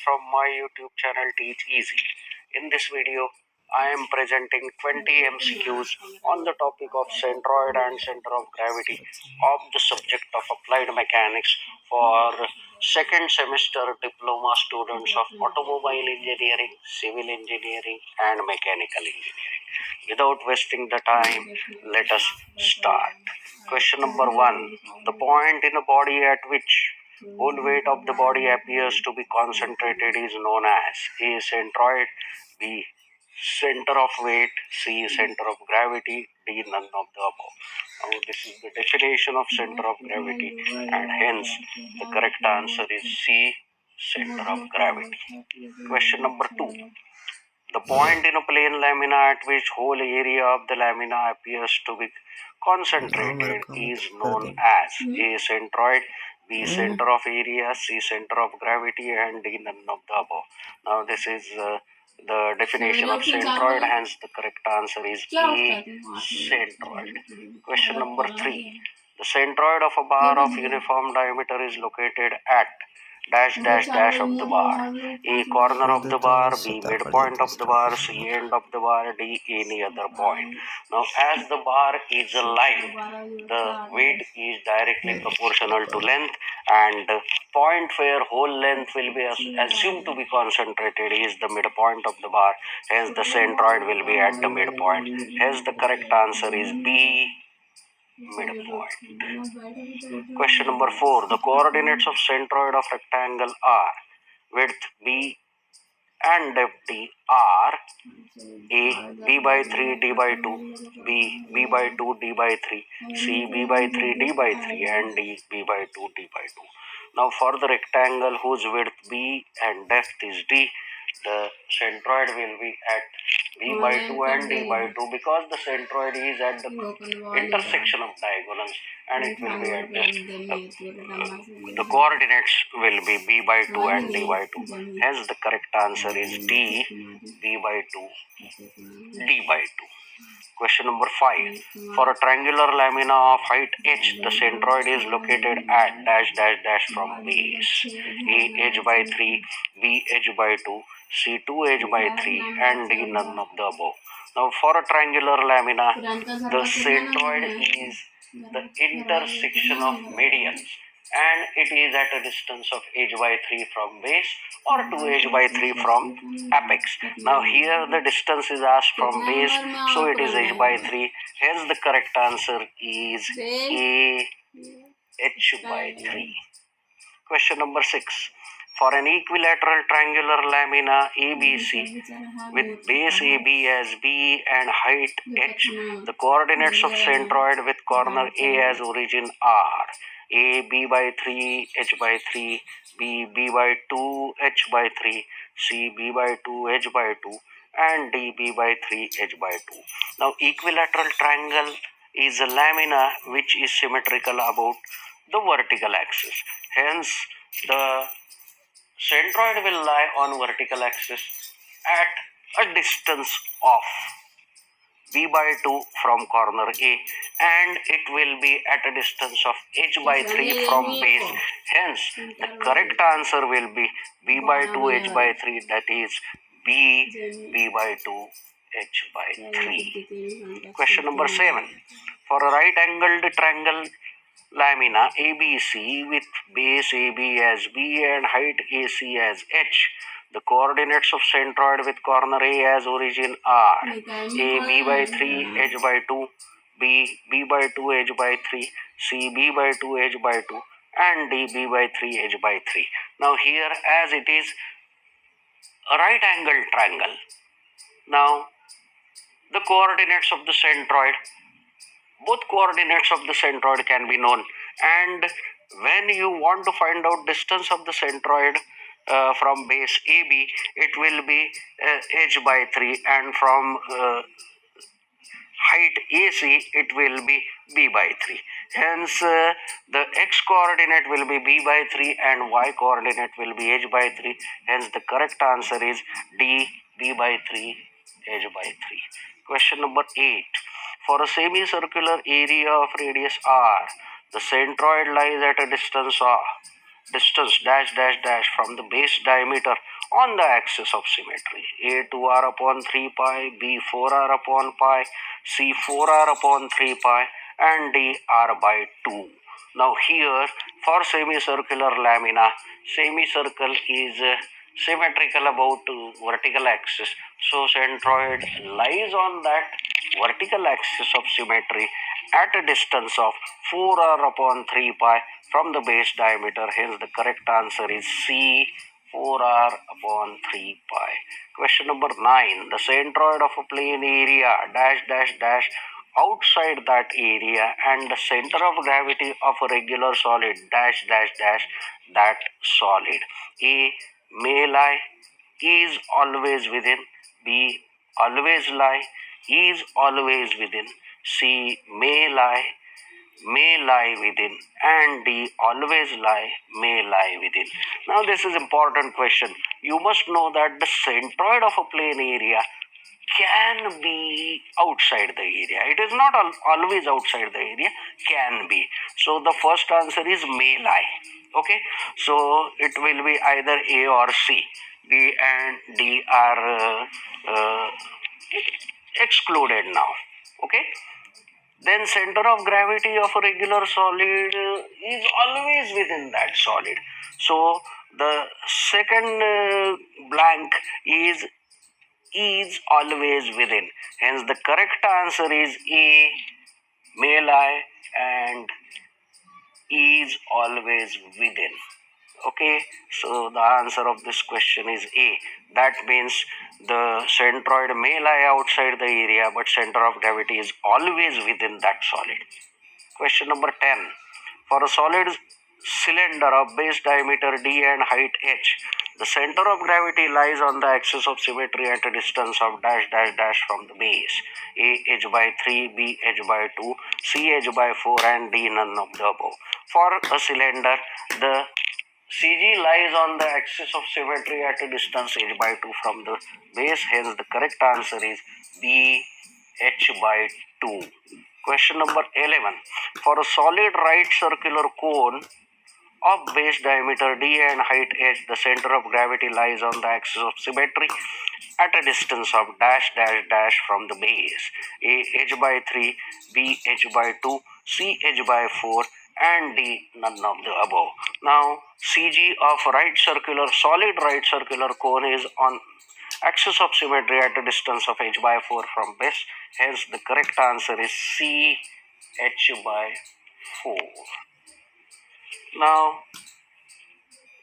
from my YouTube channel Teach Easy. In this video, I am presenting 20 MCQs on the topic of centroid and center of gravity of the subject of applied mechanics for second semester diploma students of automobile engineering, civil engineering and mechanical engineering. Without wasting the time, let us start. Question number 1. The point in a body at which whole weight of the body appears to be concentrated is known as A. Centroid, B. Center of weight, C. Center of gravity, D. None of the above. Now this is the definition of center of gravity and hence the correct answer is C. Center of gravity. Question number 2. The point in a plane lamina at which whole area of the lamina appears to be concentrated is known as A. Centroid, B. Center of area, C. Center of gravity and D. None of the above. Now this is the definition of centroid, hence the correct answer is A. Centroid. Question number 3. The centroid of a bar of uniform diameter is located at dash dash dash of the bar. A. Corner of the bar, B. midpoint of the bar, C. end of the bar, D. any other point. Now as the bar is a line, the weight is directly proportional to length and point where whole length will be assumed to be concentrated is the midpoint of the bar. Hence the centroid will be at the midpoint. Hence the correct answer is B. Midpoint. Question number 4. The coordinates of centroid of rectangle are width B and depth D are A. B by 3 D by 2, B. B by 2 D by 3, C. B by 3 D by 3 and D. B by 2 D by 2. Now for the rectangle whose width B and depth is D, the centroid will be at B by 2 and D by 2 because the centroid is at the intersection of diagonals and it will be at the coordinates will be B by 2 and D by 2. Hence the correct answer is D. B by 2 D by 2. Question number 5. For a triangular lamina of height h, the centroid is located at dash dash dash from base. A. H by 3, B. H by 2, C. 2 H by 3 and D. None of the above. Now for a triangular lamina, the centroid is the intersection of medians and it is at a distance of h by 3 from base or 2h by 3 from apex. Now here the distance is asked from base, so it is h by 3. Hence the correct answer is A. H by 3. Question number 6. For an equilateral triangular lamina ABC with base AB as B and height H, the coordinates of centroid with corner A as origin are A. B by 3 H by 3, B. B by 2 H by 3, C. B by 2 H by 2 and D. B by 3 H by 2. Now equilateral triangle is a lamina which is symmetrical about the vertical axis. Hence the centroid will lie on vertical axis at a distance of B by 2 from corner A and it will be at a distance of H by 3 from base. Hence the correct answer will be B by 2 H by 3, that is B by 2 H by 3. Question number 7. For a right angled triangle lamina ABC with base AB as B and height AC as H, the coordinates of centroid with corner A as origin are A. B by 3 H by 2, B. B by 2 H by 3, C. B by 2 H by 2 and D. B by 3 H by 3. Now here as it is a right angled triangle, now the coordinates of the centroid, both coordinates of the centroid can be known, and when you want to find out distance of the centroid from base AB, it will be H by 3 and from height AC it will be B by 3. Hence the x coordinate will be B by 3 and y coordinate will be H by 3. Hence the correct answer is D. B by 3 H by 3. Question number 8. For a semicircular area of radius r, the centroid lies at a distance of distance dash dash dash from the base diameter on the axis of symmetry. A 2r upon 3 pi, B 4r upon pi, C 4r upon 3 pi, and D r by 2. Now here for semicircular lamina, semicircle is symmetrical about vertical axis. So centroid lies on that vertical axis of symmetry at a distance of 4r upon 3 pi from the base diameter. Hence the correct answer is C, 4r upon 3 pi. Question number 9. The centroid of a plane area dash dash dash outside that area and the center of gravity of a regular solid dash dash dash that solid. A may lie, is always within. B always lie, is always within. C may lie within, and D always lie, may lie within. Now this is important question. You must know that the centroid of a plane area can be outside the area. It is not always outside the area, can be. So the first answer is may lie. Okay, so it will be either A or C. B and D are excluded now. Okay, then center of gravity of a regular solid is always within that solid. So the second blank is always within. Hence the correct answer is A, may lie, and is always within. Okay, so the answer of this question is A. That means the centroid may lie outside the area, but center of gravity is always within that solid. Question number 10. For a solid cylinder of base diameter d and height h, the center of gravity lies on the axis of symmetry at a distance of dash dash dash from the base. A h by 3, B h by 2, C h by 4, and D none of the above. For a cylinder, the CG lies on the axis of symmetry at a distance h by 2 from the base. Hence the correct answer is B, h by 2. Question number 11. For a solid right circular cone of base diameter d and height h, the center of gravity lies on the axis of symmetry at a distance of dash dash dash from the base. A h by 3, B h by 2, C h by 4, and D none of the above. Now CG of solid right circular cone is on axis of symmetry at a distance of h by 4 from base. Hence the correct answer is C, h by 4. Now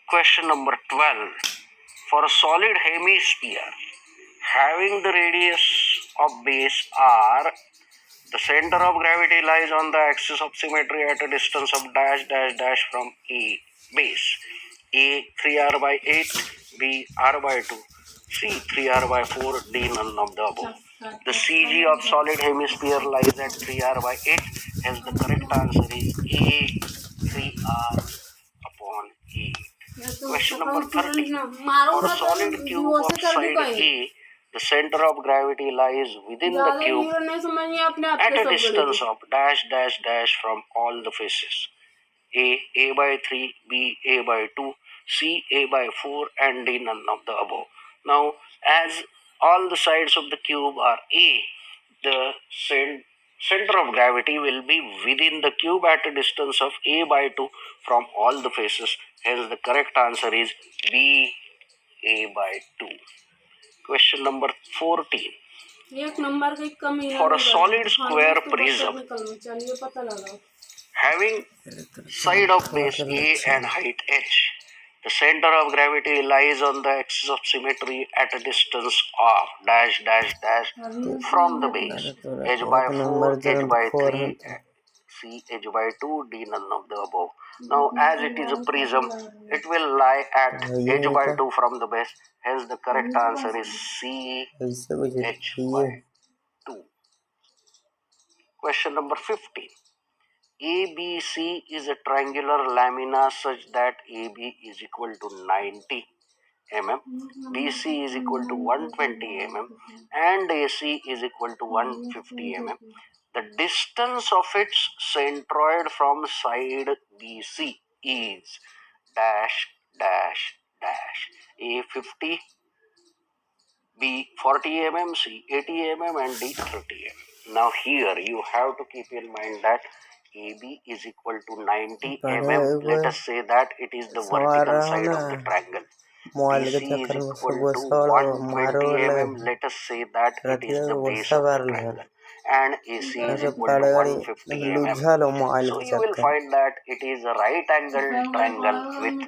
question number 12. For a solid hemisphere having the radius of base r, the center of gravity lies on the axis of symmetry at a distance of dash dash dash from A base. A 3r by 8, B r by 2, C 3r by 4, D none of the above. The CG of solid hemisphere lies at 3r by 8. Hence the correct answer is A, 3r upon 8. Question number 30. For a solid cube of side A, the center of gravity lies within the cube at a distance of dash dash dash from all the faces. A by 3, B A by 2, C A by 4, and D none of the above. Now, as all the sides of the cube are A, the center of gravity will be within the cube at a distance of A by 2 from all the faces. Hence, the correct answer is B, A by 2. Question number 14. For a solid square prism having side of base A and height h, the center of gravity lies on the axis of symmetry at a distance of dash dash dash from the base. H by 4, H by 3, C H by 2, D none of the above. Now as it is a prism, it will lie at H by 2 from the base. Hence the correct answer is C, H by 2. Question number 15. ABC is a triangular lamina such that AB is equal to 90 mm, BC is equal to 120 mm, and AC is equal to 150 mm. The distance of its centroid from side BC is dash dash dash. A 50, B 40 mm, C 80 mm, and D 30 mm. Now here you have to keep in mind that AB is equal to 90 mm. Let us say that it is the vertical side of the triangle. BC is equal to 120 mm. Let us say that it is the base of the triangle. And AC is equal to 150 mm. So you will find that it is a right angled triangle with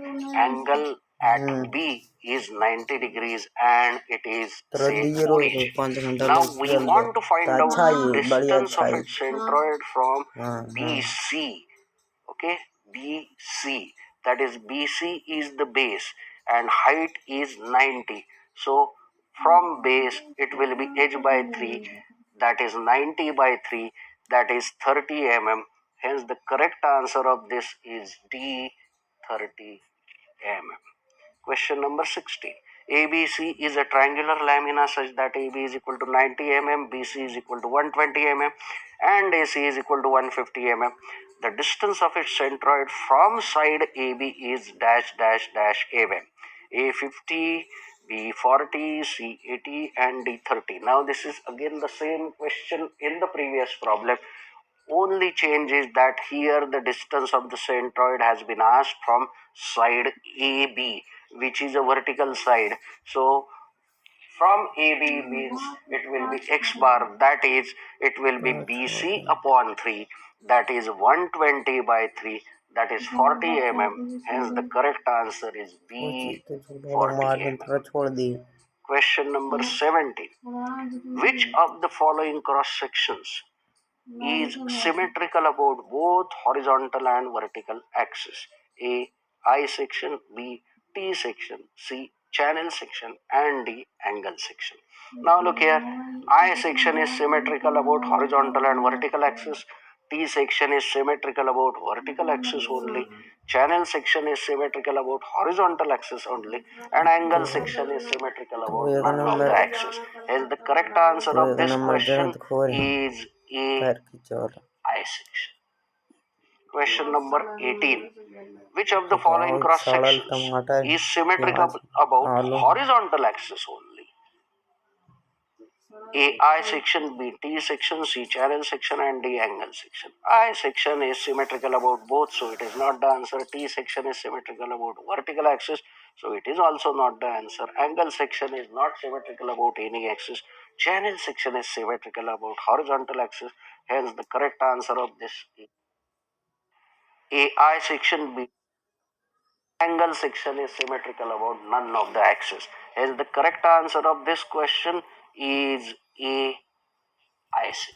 angle at B is 90 degrees and it is say origin. Now we want to find out distance of its centroid from BC. Okay, BC, that is BC is the base and height is 90. So from base it will be h by 3, that is 90 by 3, that is 30 mm. Hence the correct answer of this is D 30 mm. Question number 16. ABC is a triangular lamina such that AB is equal to 90 mm, BC is equal to 120 mm, and AC is equal to 150 mm. The distance of its centroid from side AB is dash dash dash mm. A 50, B 40, C 80, and D 30. Now this is again the same question in the previous problem. Only change is that here the distance of the centroid has been asked from side AB, which is a vertical side. So from AB means it will be x bar, that is it will be BC upon 3, that is 120 by 3, that is 40 mm. Hence the correct answer is B 40 mm. Question number 17. Which of the following cross sections is symmetrical about both horizontal and vertical axis? A. I section, B. T section, C. Channel section, and D. Angle section. Now look here, I section is symmetrical about horizontal and vertical axis. T section is symmetrical about vertical axis only. Channel section is symmetrical about horizontal axis only. And angle section is symmetrical about none of the axis. Hence the correct answer of this question is A. I section. Question number 18. Which of the following cross sections is symmetrical about horizontal axis only? A. I section, B. T section, C. Channel section, and D. Angle section. I section is symmetrical about both, so it is not the answer. T section is symmetrical about vertical axis, so it is also not the answer. Angle section is not symmetrical about any axis. Channel section is symmetrical about horizontal axis. Hence, the correct answer of this is A. I section, B. Angle section is symmetrical about none of the axes. Hence, the correct answer of this question is A. I section.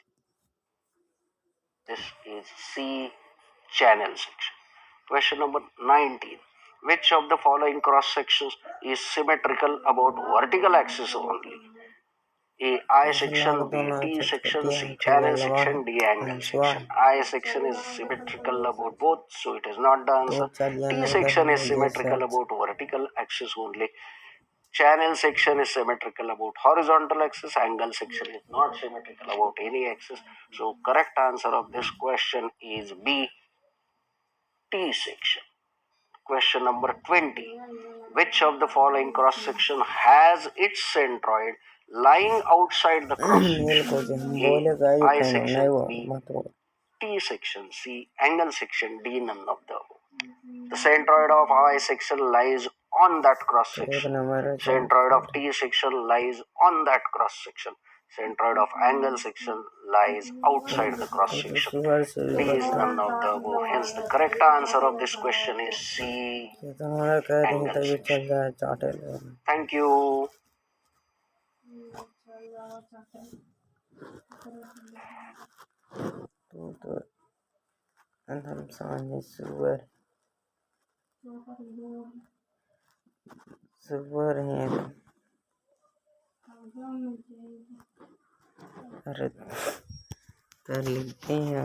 This is C. Channel section. Question number 19. Which of the following cross sections is symmetrical about vertical axis only? A. I section, B. T section, C. Channel section, D. Angle section. I section is symmetrical about both, so it is not the answer. T section is symmetrical about vertical axis only. Channel section is symmetrical about horizontal axis. Angle section is not symmetrical about any axis. So correct answer of this question is B. T section. Question number 20. Which of the following cross section has its centroid lying outside the cross section? A. I section, B. T section, C. Angle section, D. None of the above. The centroid of I section lies on that cross section. Centroid of T section lies on that cross section. Centroid of angle section lies outside the cross section. D is none of the above. Hence, the correct answer of this question is C. Angle section. Thank you. अरे कर लेते हैं।